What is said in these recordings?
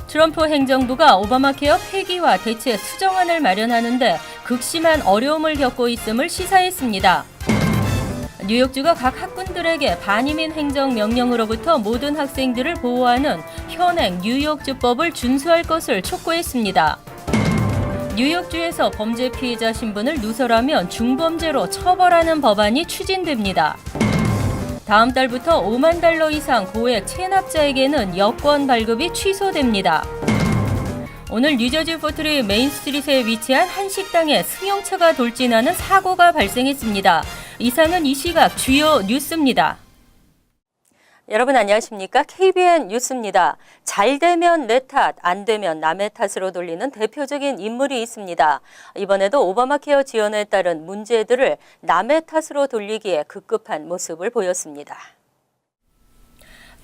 트럼프 행정부가 오바마 케어 폐기와 대체 수정안을 마련하는데 극심한 어려움을 겪고 있음을 시사했습니다. 뉴욕주가 각 학군들에게 반이민 행정 명령으로부터 모든 학생들을 보호하는 현행 뉴욕주법을 준수할 것을 촉구했습니다. 뉴욕주에서 범죄 피해자 신분을 누설하면 중범죄로 처벌하는 법안이 추진됩니다. 다음 달부터 5만 달러 이상 고액 체납자에게는 여권 발급이 취소됩니다. 오늘 뉴저지 포트리 메인스트리트에 위치한 한 식당에 승용차가 돌진하는 사고가 발생했습니다. 이상은 이 시각 주요 뉴스입니다. 여러분 안녕하십니까? KBN 뉴스입니다. 잘 되면 내 탓, 안 되면 남의 탓으로 돌리는 대표적인 인물이 있습니다. 이번에도 오바마 케어 지원에 따른 문제들을 남의 탓으로 돌리기에 급급한 모습을 보였습니다.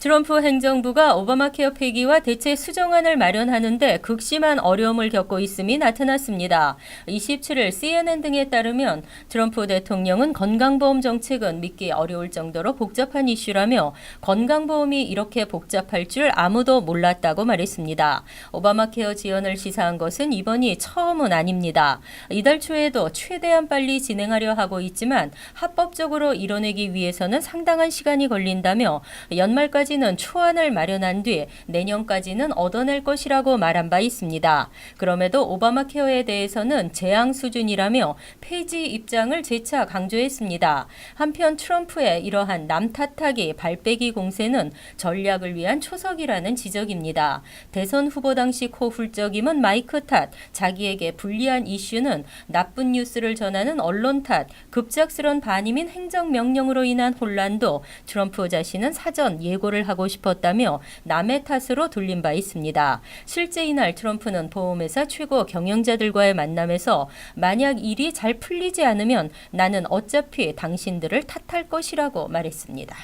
트럼프 행정부가 오바마 케어 폐기와 대체 수정안을 마련하는데 극심한 어려움을 겪고 있음이 나타났습니다. 27일 CNN 등에 따르면 트럼프 대통령은 건강보험 정책은 믿기 어려울 정도로 복잡한 이슈라며 건강보험이 이렇게 복잡할 줄 아무도 몰랐다고 말했습니다. 오바마 케어 지원을 시사한 것은 이번이 처음은 아닙니다. 이달 초에도 최대한 빨리 진행하려 하고 있지만 합법적으로 이뤄내기 위해서는 상당한 시간이 걸린다며 연말까지 는 초안을 마련한 뒤 내년까지는 얻어낼 것이라고 말한 바 있습니다. 그럼에도 오바마 케어에 대해서는 재앙 수준이라며 폐지 입장을 재차 강조했습니다. 한편 트럼프의 이러한 남 탓하기 발빼기 공세는 전략을 위한 초석이라는 지적입니다. 대선 후보 당시 코훌쩍임은 마이크 탓, 자기에게 불리한 이슈는 나쁜 뉴스를 전하는 언론 탓, 급작스런 반이민 행정명령으로 인한 혼란도 트럼프 자신은 사전 예고를 하고 싶었다며 남의 탓으로 돌린 바 있습니다. 실제 이날 트럼프는 보험회사 최고 경영자들과의 만남에서 만약 일이 잘 풀리지 않으면 나는 어차피 당신들을 탓할 것이라고 말했습니다.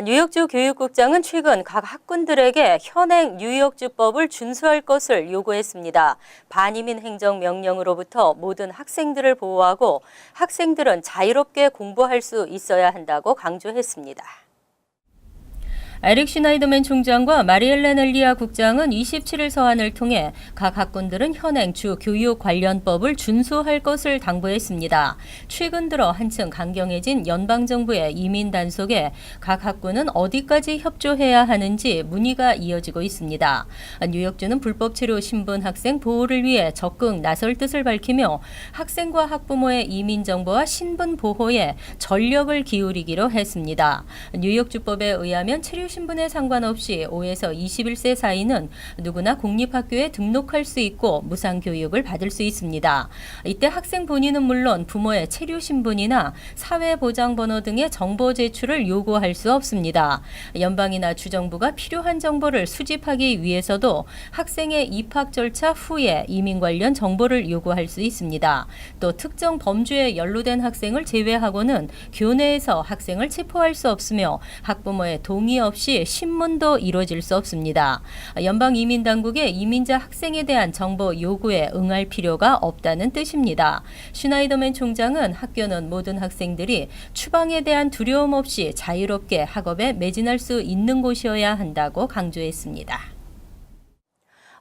뉴욕주 교육국장은 최근 각 학군들에게 현행 뉴욕주법을 준수할 것을 요구했습니다. 반이민 행정명령으로부터 모든 학생들을 보호하고 학생들은 자유롭게 공부할 수 있어야 한다고 강조했습니다. 에릭 슈나이더맨 총장과 마리엘렌 엘리아 국장은 27일 서한을 통해 각 학군들은 현행 주 교육 관련법을 준수할 것을 당부했습니다. 최근 들어 한층 강경해진 연방정부의 이민 단속에 각 학군은 어디까지 협조해야 하는지 문의가 이어지고 있습니다. 뉴욕주는 불법 체류 신분 학생 보호를 위해 적극 나설 뜻을 밝히며 학생과 학부모의 이민 정보와 신분 보호에 전력을 기울이기로 했습니다. 뉴욕주법에 의하면 체류 신분에 상관없이 5에서 21세 사이는 누구나 공립학교에 등록할 수 있고 무상교육을 받을 수 있습니다. 이때 학생 본인은 물론 부모의 체류 신분이나 사회보장번호 등의 정보 제출을 요구할 수 없습니다. 연방이나 주정부가 필요한 정보를 수집하기 위해서도 학생의 입학 절차 후에 이민 관련 정보를 요구할 수 있습니다. 또 특정 범죄에 연루된 학생을 제외하고는 교내에서 학생을 체포할 수 없으며 학부모의 동의 없이 신문도 이루어질 수 없습니다. 연방이민당국의 이민자 학생에 대한 정보 요구에 응할 필요가 없다는 뜻입니다. 슈나이더맨 총장은 학교는 모든 학생들이 추방에 대한 두려움 없이 자유롭게 학업에 매진할 수 있는 곳이어야 한다고 강조했습니다.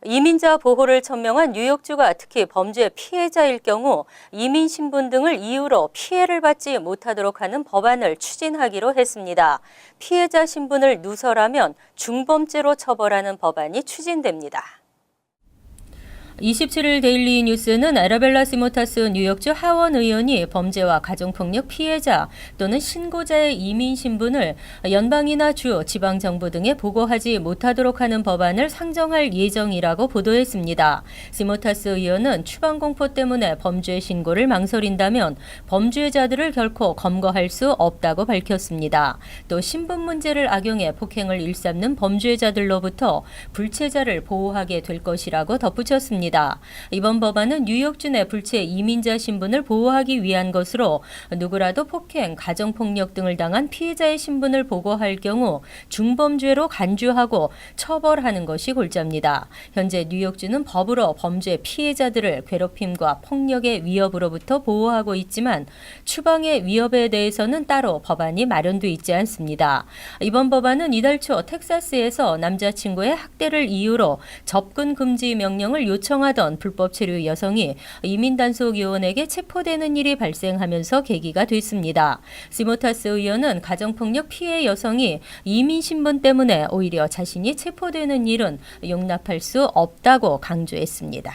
이민자 보호를 천명한 뉴욕주가 특히 범죄 피해자일 경우 이민 신분 등을 이유로 피해를 받지 못하도록 하는 법안을 추진하기로 했습니다. 피해자 신분을 누설하면 중범죄로 처벌하는 법안이 추진됩니다. 27일 데일리 뉴스는 아라벨라 시모타스 뉴욕주 하원 의원이 범죄와 가정폭력 피해자 또는 신고자의 이민 신분을 연방이나 주, 지방정부 등에 보고하지 못하도록 하는 법안을 상정할 예정이라고 보도했습니다. 시모타스 의원은 추방공포 때문에 범죄 신고를 망설인다면 범죄자들을 결코 검거할 수 없다고 밝혔습니다. 또 신분 문제를 악용해 폭행을 일삼는 범죄자들로부터 불체자를 보호하게 될 것이라고 덧붙였습니다. 했습니다. 이번 법안은 뉴욕주 내 불체 이민자 신분을 보호하기 위한 것으로 누구라도 폭행, 가정폭력 등을 당한 피해자의 신분을 보고할 경우 중범죄로 간주하고 처벌하는 것이 골자입니다. 현재 뉴욕주는 법으로 범죄 피해자들을 괴롭힘과 폭력의 위협으로부터 보호하고 있지만 추방의 위협에 대해서는 따로 법안이 마련돼 있지 않습니다. 이번 법안은 이달 초 텍사스에서 남자친구의 학대를 이유로 접근 금지 명령을 요청하던 불법 체류 여성이 이민단속 요원에게 체포되는 일이 발생하면서 계기가 됐습니다. 시모타스 의원은 가정폭력 피해 여성이 이민 신분 때문에 오히려 자신이 체포되는 일은 용납할 수 없다고 강조했습니다.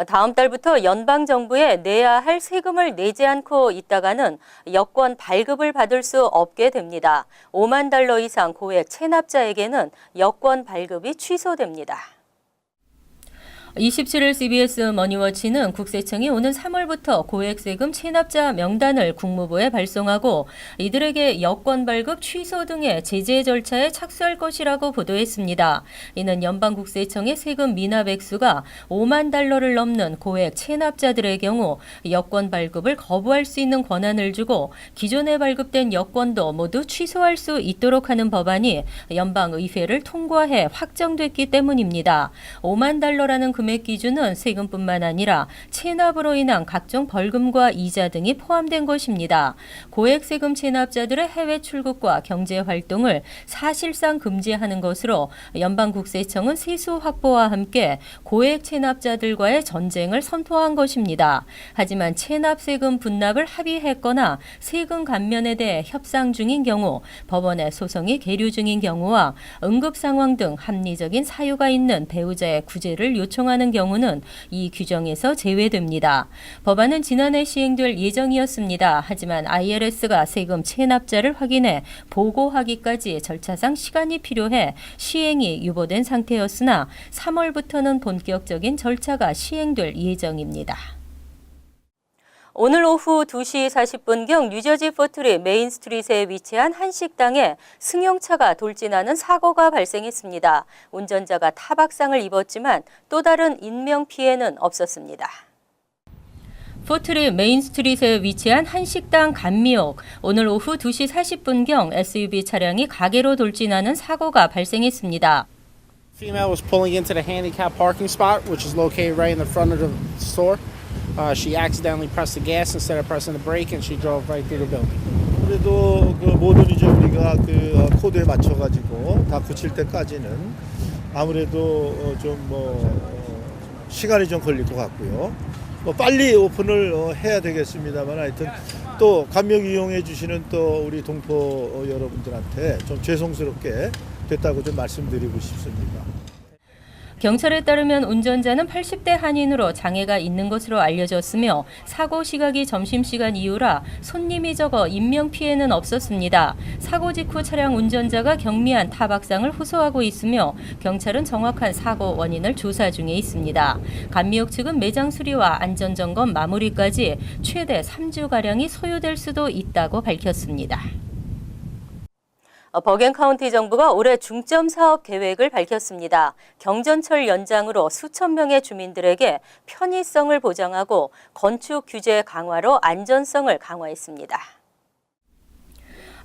다음 달부터 연방정부에 내야 할 세금을 내지 않고 있다가는 여권 발급을 받을 수 없게 됩니다. 5만 달러 이상 고액 체납자에게는 여권 발급이 취소됩니다. 27일 CBS 머니워치는 국세청이 오는 3월부터 고액세금 체납자 명단을 국무부에 발송하고 이들에게 여권 발급 취소 등의 제재 절차에 착수할 것이라고 보도했습니다. 이는 연방국세청의 세금 미납 액수가 5만 달러를 넘는 고액 체납자들의 경우 여권 발급을 거부할 수 있는 권한을 주고 기존에 발급된 여권도 모두 취소할 수 있도록 하는 법안이 연방의회를 통과해 확정됐기 때문입니다. 5만 달러라는 금액 기준은 세금뿐만 아니라 체납으로 인한 각종 벌금과 이자 등이 포함된 것입니다. 고액 세금 체납자들의 해외 출국과 경제 활동을 사실상 금지하는 것으로 연방국세청은 세수 확보와 함께 고액 체납자들과의 전쟁을 선포한 것입니다. 하지만 체납 세금 분납을 합의했거나 세금 감면에 대해 협상 중인 경우, 법원에 소송이 계류 중인 경우와 응급 상황 등 합리적인 사유가 있는 배우자의 구제를 요청하는 경우는 이 규정에서 제외됩니다. 법안은 지난해 시행될 예정이었습니다. 하지만 IRS가 세금 체납자를 확인해 보고하기까지 절차상 시간이 필요해 시행이 유보된 상태였으나 3월부터는 본격적인 절차가 시행될 예정입니다. 오늘 오후 2시 40분경 뉴저지 포트리 메인 스트릿에 위치한 한 식당에 승용차가 돌진하는 사고가 발생했습니다. 운전자가 타박상을 입었지만 또 다른 인명피해는 없었습니다. 포트리 메인 스트릿에 위치한 한 식당 감미옥. 오늘 오후 2시 40분경 SUV 차량이 가게로 돌진하는 사고가 발생했습니다. Female was pulling into the handicap parking spot, which is located right in the front of the store. She accidentally pressed the gas instead of pressing the brake, and she drove right through the building. 그래도 그 모든 이제 우리가 그 코드에 맞춰가지고 다 고칠 때까지는 아무래도 좀 시간이 좀 걸릴 것 같고요. 빨리 오픈을 해야 되겠습니다만 하여튼 또 감명 이용해 주시는 또 우리 동포 여러분들한테 좀 죄송스럽게 됐다고 좀 말씀드리고 싶습니다. 경찰에 따르면 운전자는 80대 한인으로 장애가 있는 것으로 알려졌으며 사고 시각이 점심시간 이후라 손님이 적어 인명피해는 없었습니다. 사고 직후 차량 운전자가 경미한 타박상을 호소하고 있으며 경찰은 정확한 사고 원인을 조사 중에 있습니다. 감미옥 측은 매장 수리와 안전점검 마무리까지 최대 3주가량이 소요될 수도 있다고 밝혔습니다. 버겐 카운티 정부가 올해 중점 사업 계획을 밝혔습니다. 경전철 연장으로 수천 명의 주민들에게 편의성을 보장하고 건축 규제 강화로 안전성을 강화했습니다.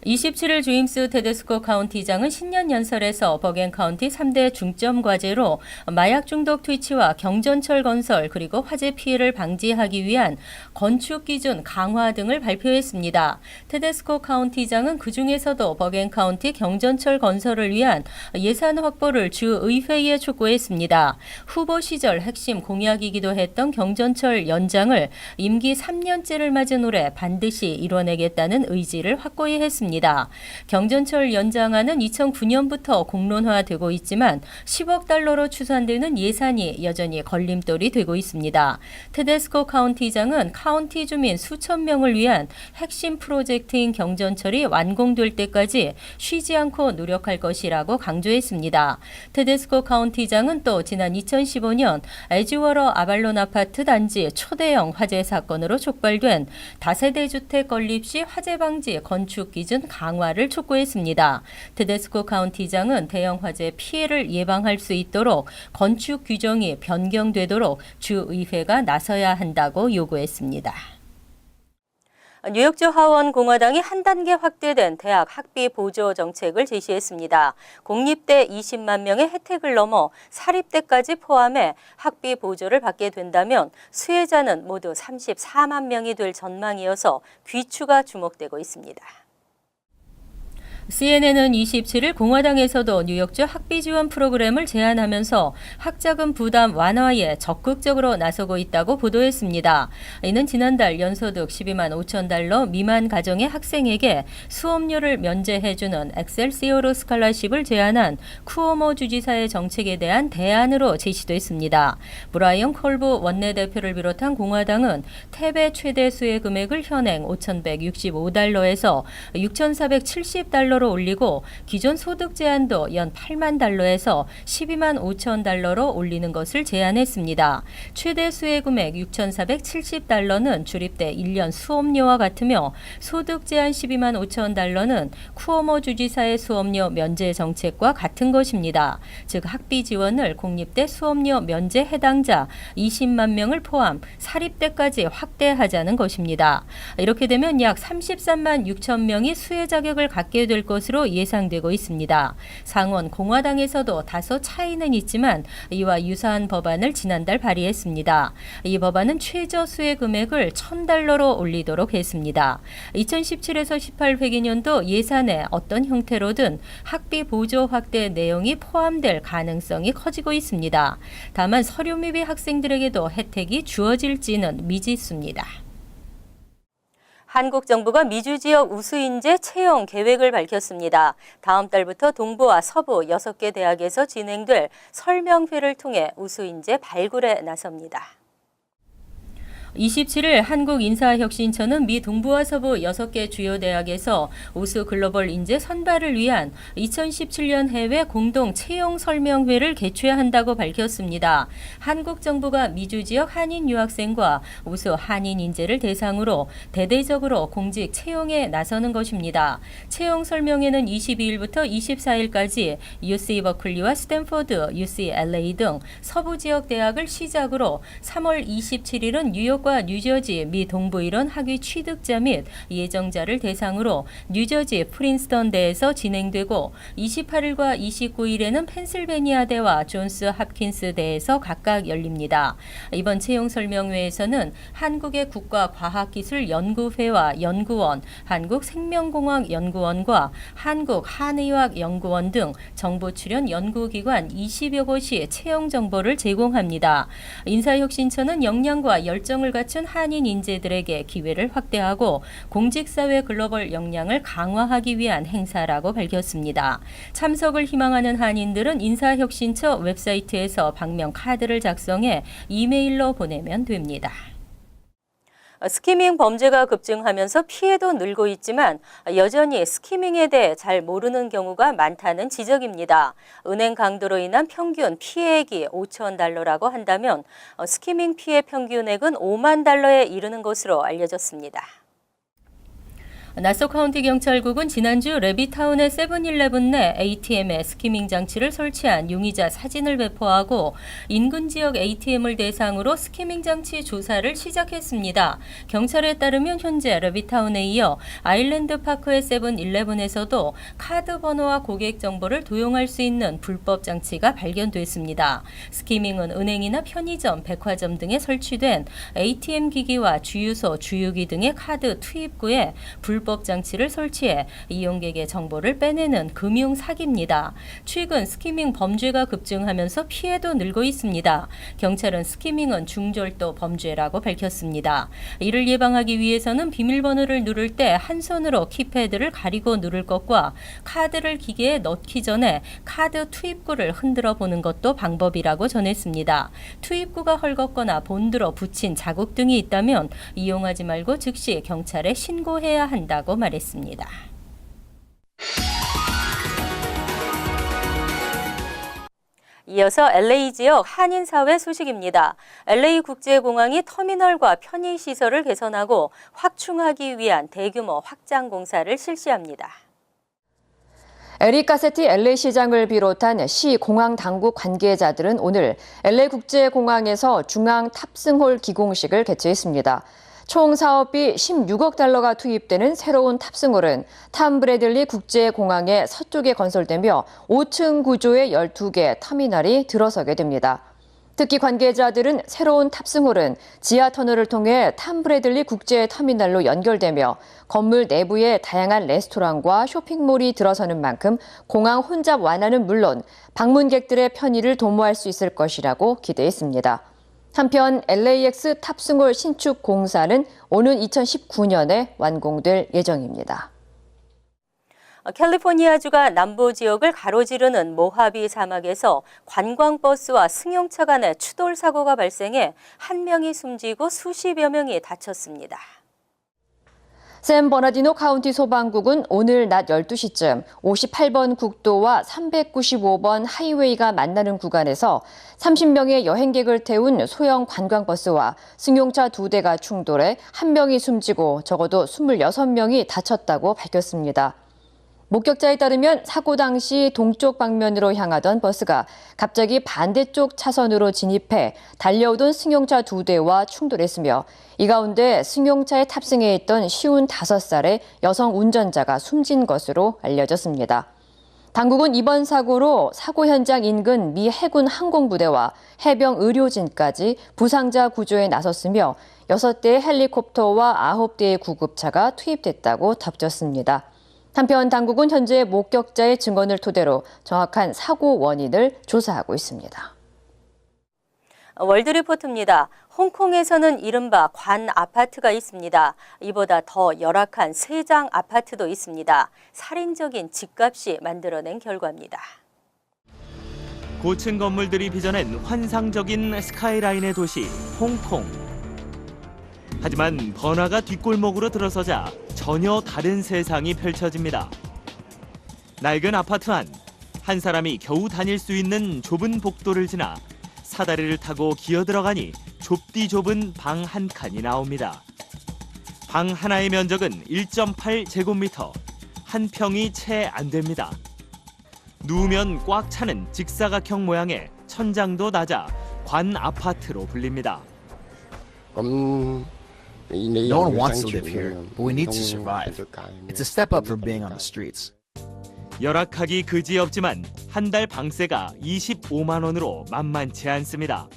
27일 주임스 테데스코 카운티장은 신년 연설에서 버겐 카운티 3대 중점 과제로 마약 중독 퇴치와 경전철 건설 그리고 화재 피해를 방지하기 위한 건축 기준 강화 등을 발표했습니다. 테데스코 카운티장은 그중에서도 버겐 카운티 경전철 건설을 위한 예산 확보를 주 의회에 촉구했습니다. 후보 시절 핵심 공약이기도 했던 경전철 연장을 임기 3년째를 맞은 올해 반드시 이뤄내겠다는 의지를 확고히 했습니다. 경전철 연장안은 2009년부터 공론화되고 있지만 10억 달러로 추산되는 예산이 여전히 걸림돌이 되고 있습니다. 테데스코 카운티장은 카운티 주민 수천 명을 위한 핵심 프로젝트인 경전철이 완공될 때까지 쉬지 않고 노력할 것이라고 강조했습니다. 테데스코 카운티장은 또 지난 2015년 에즈워러 아발론 아파트 단지 초대형 화재 사건으로 촉발된 다세대 주택 건립 시 화재 방지 건축 기준 수준 강화를 촉구했습니다. 테데스코 카운티장은 대형 화재 피해를 예방할 수 있도록 건축 규정이 변경되도록 주의회가 나서야 한다고 요구했습니다. 뉴욕주 하원 공화당이 한 단계 확대된 대학 학비 보조 정책을 제시했습니다. 공립대 20만 명의 혜택을 넘어 사립대까지 포함해 학비 보조를 받게 된다면 수혜자는 모두 34만 명이 될 전망이어서 귀추가 주목되고 있습니다. CNN은 27일 공화당에서도 뉴욕주 학비 지원 프로그램을 제안하면서 학자금 부담 완화에 적극적으로 나서고 있다고 보도했습니다. 이는 지난달 연소득 12만 5천 달러 미만 가정의 학생에게 수업료를 면제해주는 엑셀시오로 스칼라십을 제안한 쿠오모 주지사의 정책에 대한 대안으로 제시됐습니다. 브라이언 콜브 원내대표를 비롯한 공화당은 탭의 최대 수혜 금액을 현행 5,165달러에서 6,470달러로 올리고 기존 소득 제한도 연 8만 달러에서 12만 5천 달러로 올리는 것을 제안했습니다. 최대 수혜 금액 6,470달러는 주립대 1년 수업료와 같으며 소득 제한 12만 5천 달러는 쿠오모 주지사의 수업료 면제 정책과 같은 것입니다. 즉 학비 지원을 공립대 수업료 면제 해당자 20만 명을 포함 사립대까지 확대하자는 것입니다. 이렇게 되면 약 33만 6천 명이 수혜 자격을 갖게 될 것으로 예상되고 있습니다. 상원 공화당에서도 다소 차이는 있지만 이와 유사한 법안을 지난달 발의했습니다. 이 법안은 최저 수혜 금액을 $1,000로 올리도록 했습니다. 2017에서 18 회기년도 예산에 어떤 형태로든 학비 보조 확대 내용이 포함될 가능성이 커지고 있습니다. 다만 서류 미비 학생들에게도 혜택이 주어질지는 미지수입니다. 한국 정부가 미주 지역 우수 인재 채용 계획을 밝혔습니다. 다음 달부터 동부와 서부 6개 대학에서 진행될 설명회를 통해 우수 인재 발굴에 나섭니다. 27일 한국인사혁신처는 미 동부와 서부 6개 주요 대학에서 우수 글로벌 인재 선발을 위한 2017년 해외 공동 채용 설명회를 개최한다고 밝혔습니다. 한국 정부가 미주 지역 한인 유학생과 우수 한인 인재를 대상으로 대대적으로 공직 채용에 나서는 것입니다. 채용 설명회는 22일부터 24일까지 UC 버클리와 스탠포드, UCLA 등 서부 지역 대학을 시작으로 3월 27일은 뉴욕 뉴저지 미 동부 일원 학위 취득자 및 예정자를 대상으로 뉴저지 프린스턴대에서 진행되고 28일과 29일에는 펜실베니아대와 존스 합킨스대에서 각각 열립니다. 이번 채용 설명회에서는 한국의 국가과학기술연구회와 연구원, 한국생명공학연구원과 한국한의학연구원 등 정부 출연 연구기관 20여 곳이 채용 정보를 제공합니다. 인사혁신처는 역량과 열정을 갖춘 한인 인재들에게 기회를 확대하고 공직사회 글로벌 역량을 강화하기 위한 행사라고 밝혔습니다. 참석을 희망하는 한인들은 인사혁신처 웹사이트에서 방명 카드를 작성해 이메일로 보내면 됩니다. 스키밍 범죄가 급증하면서 피해도 늘고 있지만 여전히 스키밍에 대해 잘 모르는 경우가 많다는 지적입니다. 은행 강도로 인한 평균 피해액이 $5,000라고 한다면 스키밍 피해 평균액은 $5만 달러에 이르는 것으로 알려졌습니다. 나소 카운티 경찰국은 지난주 레비타운의 세븐일레븐 내 ATM에 스키밍 장치를 설치한 용의자 사진을 배포하고 인근 지역 ATM을 대상으로 스키밍 장치 조사를 시작했습니다. 경찰에 따르면 현재 레비타운에 이어 아일랜드 파크의 세븐일레븐에서도 카드 번호와 고객 정보를 도용할 수 있는 불법 장치가 발견됐습니다. 스키밍은 은행이나 편의점, 백화점 등에 설치된 ATM 기기와 주유소, 주유기 등의 카드 투입구에 불법 장치를 설치해 이용객의 정보를 빼내는 금융 사기입니다. 최근 스키밍 범죄가 급증하면서 피해도 늘고 있습니다. 경찰은 스키밍은 중절도 범죄라고 밝혔습니다. 이를 예방하기 위해서는 비밀번호를 누를 때 한 손으로 키패드를 가리고 누를 것과 카드를 기계에 넣기 전에 카드 투입구를 흔들어 보는 것도 방법이라고 전했습니다. 투입구가 헐겁거나 본드로 붙인 자국 등이 있다면 이용하지 말고 즉시 경찰에 신고해야 한다고 말했습니다. 이어서 LA 지역 한인사회 소식입니다. LA 국제공항이 터미널과 편의시설을 개선하고 확충하기 위한 대규모 확장 공사를 실시합니다. 에릭 가세티 LA 시장을 비롯한 시 공항 당국 관계자들은 오늘 LA 국제공항에서 중앙 탑승홀 기공식을 개최했습니다. 총 사업비 16억 달러가 투입되는 새로운 탑승홀은 탐 브래들리 국제공항의 서쪽에 건설되며 5층 구조의 12개 터미널이 들어서게 됩니다. 특히 관계자들은 새로운 탑승홀은 지하 터널을 통해 탐 브래들리 국제터미널로 연결되며 건물 내부에 다양한 레스토랑과 쇼핑몰이 들어서는 만큼 공항 혼잡 완화는 물론 방문객들의 편의를 도모할 수 있을 것이라고 기대했습니다. 한편 LAX 탑승홀 신축 공사는 오는 2019년에 완공될 예정입니다. 캘리포니아주가 남부 지역을 가로지르는 모하비 사막에서 관광버스와 승용차 간의 추돌 사고가 발생해 한 명이 숨지고 수십여 명이 다쳤습니다. 샌 버나디노 카운티 소방국은 오늘 낮 12시쯤 58번 국도와 395번 하이웨이가 만나는 구간에서 30명의 여행객을 태운 소형 관광버스와 승용차 2대가 충돌해 1명이 숨지고 적어도 26명이 다쳤다고 밝혔습니다. 목격자에 따르면 사고 당시 동쪽 방면으로 향하던 버스가 갑자기 반대쪽 차선으로 진입해 달려오던 승용차 2대와 충돌했으며 이 가운데 승용차에 탑승해 있던 55살의 여성 운전자가 숨진 것으로 알려졌습니다. 당국은 이번 사고로 사고 현장 인근 미 해군 항공부대와 해병 의료진까지 부상자 구조에 나섰으며 6대의 헬리콥터와 9대의 구급차가 투입됐다고 덧붙였습니다. 한편 당국은 현재 목격자의 증언을 토대로 정확한 사고 원인을 조사하고 있습니다. 월드리포트입니다. 홍콩에서는 이른바 관 아파트가 있습니다. 이보다 더 열악한 세장 아파트도 있습니다. 살인적인 집값이 만들어낸 결과입니다. 고층 건물들이 빚어낸 환상적인 스카이라인의 도시 홍콩. 하지만 번화가 뒷골목으로 들어서자 전혀 다른 세상이 펼쳐집니다. 낡은 아파트 안, 한 사람이 겨우 다닐 수 있는 좁은 복도를 지나 사다리를 타고 기어 들어가니 좁디 좁은 방 한 칸이 나옵니다. 방 하나의 면적은 1.8제곱미터, 한 평이 채 안 됩니다. 누우면 꽉 차는 직사각형 모양의 천장도 낮아 관 아파트로 불립니다. No one wants to live here, but we need to survive. It's a step up from being on the streets. 열악하기 그지없지만 한 달 방세가 25만 원으로 만만치 않습니다.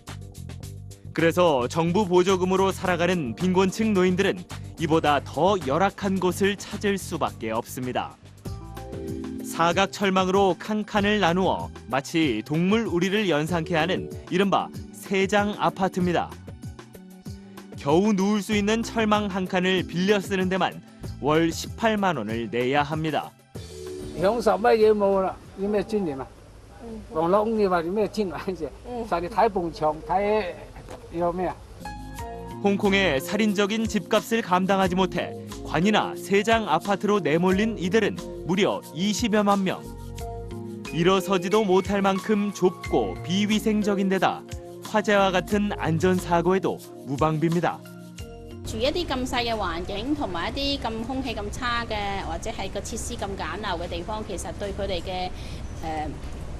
그래서 정부 보조금으로 살아가는 빈곤층 노인들은 이보다 더 열악한 곳을 찾을 수밖에 없습니다. 사각 철망으로 칸칸을 나누어 마치 동물 우리를 연상케 하는 이른바 세장 아파트입니다. 겨우 누울 수 있는 철망 한 칸을 빌려 쓰는 데만 월 18만 원을 내야 합니다. 享受乜嘢冇啦？有咩尊嚴啊？房屋你話有咩尊嚴啫？就你睇埲牆睇有咩啊？ 홍콩의 살인적인 집값을 감당하지 못해 관이나 세장 아파트로 내몰린 이들은 무려 20여만 명. 일어서지도 못할 만큼 좁고 비위생적인 데다 화재와 같은 안전사고에도 무방비입니다. 住一啲咁細嘅環境，同埋一啲咁空氣咁差嘅，或者係個設施咁簡陋嘅地方，其實對佢哋嘅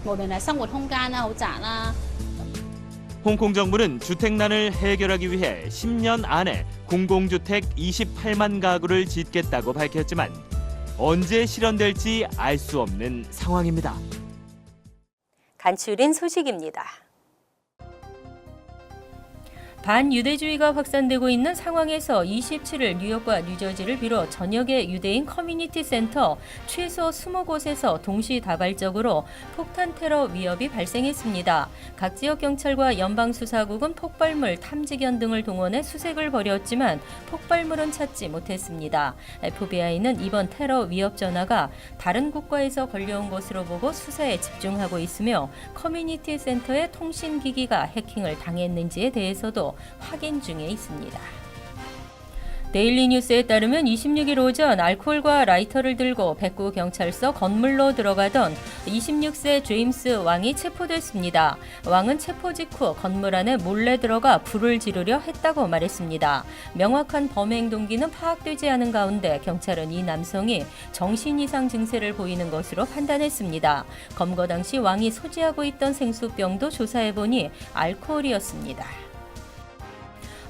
無論係生活空間啦，好窄啦。 홍콩 정부는 주택난을 해결하기 위해 10년 안에 공공주택 28만 가구를 짓겠다고 밝혔지만 언제 실현될지 알 수 없는 상황입니다. 간추린 소식입니다. 반유대주의가 확산되고 있는 상황에서 27일 뉴욕과 뉴저지를 비롯 전역의 유대인 커뮤니티 센터 최소 20곳에서 동시다발적으로 폭탄 테러 위협이 발생했습니다. 각 지역 경찰과 연방수사국은 폭발물, 탐지견 등을 동원해 수색을 벌였지만 폭발물은 찾지 못했습니다. FBI는 이번 테러 위협 전화가 다른 국가에서 걸려온 것으로 보고 수사에 집중하고 있으며 커뮤니티 센터의 통신기기가 해킹을 당했는지에 대해서도 확인 중에 있습니다. 데일리 뉴스에 따르면 26일 오전 알코올과 라이터를 들고 백구 경찰서 건물로 들어가던 26세 제임스 왕이 체포됐습니다. 왕은 체포 직후 건물 안에 몰래 들어가 불을 지르려 했다고 말했습니다. 명확한 범행 동기는 파악되지 않은 가운데 경찰은 이 남성이 정신 이상 증세를 보이는 것으로 판단했습니다. 검거 당시 왕이 소지하고 있던 생수병도 조사해보니 알코올이었습니다.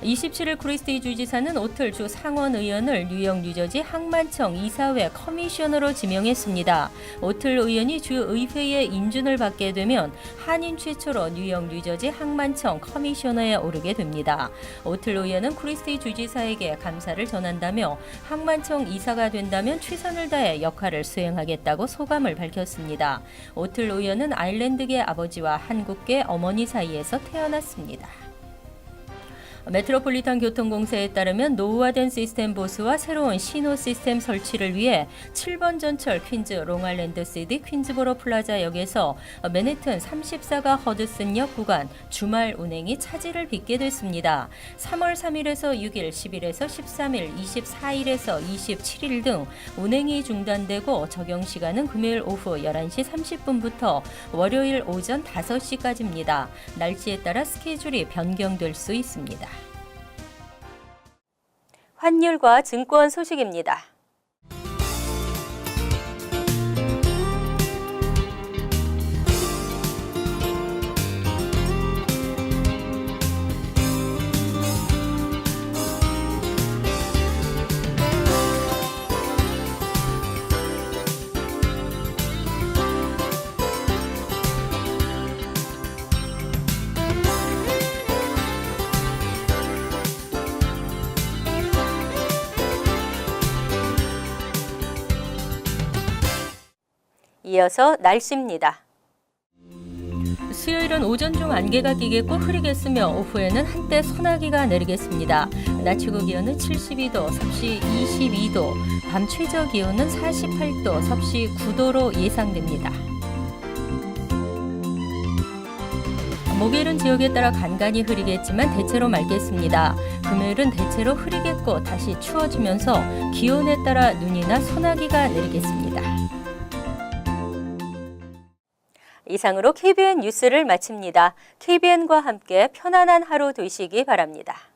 27일 크리스티 주지사는 오틀 주 상원 의원을 뉴욕 뉴저지 항만청 이사회 커미셔너로 지명했습니다. 오틀 의원이 주 의회의 인준을 받게 되면 한인 최초로 뉴욕 뉴저지 항만청 커미셔너에 오르게 됩니다. 오틀 의원은 크리스티 주지사에게 감사를 전한다며 항만청 이사가 된다면 최선을 다해 역할을 수행하겠다고 소감을 밝혔습니다. 오틀 의원은 아일랜드계 아버지와 한국계 어머니 사이에서 태어났습니다. 메트로폴리탄 교통공사에 따르면 노후화된 시스템 보수와 새로운 신호 시스템 설치를 위해 7번 전철 퀸즈 롱아일랜드 시티 퀸즈보로 플라자역에서 맨해튼 34가 허드슨역 구간 주말 운행이 차질을 빚게 됐습니다. 3월 3일에서 6일, 10일에서 13일, 24일에서 27일 등 운행이 중단되고 적용 시간은 금요일 오후 11시 30분부터 월요일 오전 5시까지입니다. 날씨에 따라 스케줄이 변경될 수 있습니다. 환율과 증권 소식입니다. 이어서 날씨입니다. 수요일은 오전 중 안개가 끼겠고 흐리겠으며 오후에는 한때 소나기가 내리겠습니다. 낮 최고 기온은 72도, 섭씨 22도, 밤 최저 기온은 48도, 섭씨 9도로 예상됩니다. 목요일은 지역에 따라 간간히 흐리겠지만 대체로 맑겠습니다. 금요일은 대체로 흐리겠고 다시 추워지면서 기온에 따라 눈이나 소나기가 내리겠습니다. 이상으로 KBN 뉴스를 마칩니다. KBN과 함께 편안한 하루 되시기 바랍니다.